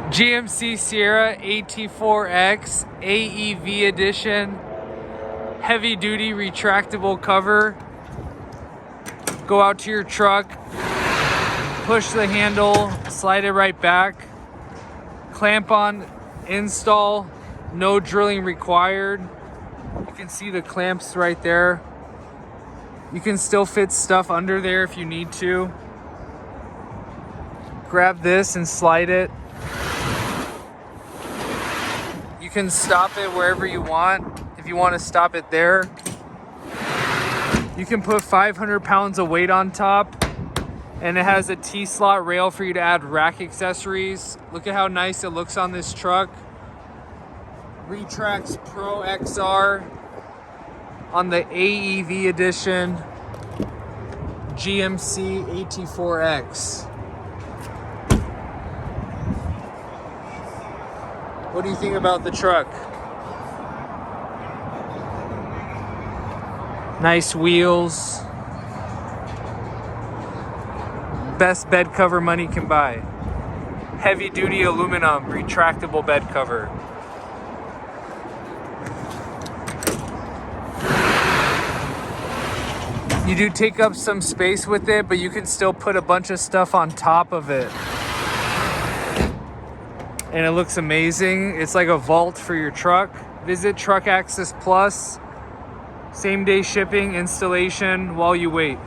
GMC Sierra AT4X AEV edition, heavy duty retractable cover. Go out to your truck, push the handle, slide it right back, clamp on, install, no drilling required. You can see the clamps right there. You can still fit stuff under there if you need to. Grab this and slide it. You can stop it wherever you want. If you want to stop it there, you can put 500 pounds of weight on top, and it has a T-slot rail for you to add rack accessories. Look at how nice it looks on this truck. RetraxPRO XR on the AEV edition GMC AT4X. What do you think about the truck? Nice wheels. Best bed cover money can buy. Heavy duty aluminum retractable bed cover. You do take up some space with it, but you can still put a bunch of stuff on top of it. And it looks amazing. It's like a vault for your truck. Visit Truck Access Plus. Same day shipping, installation while you wait.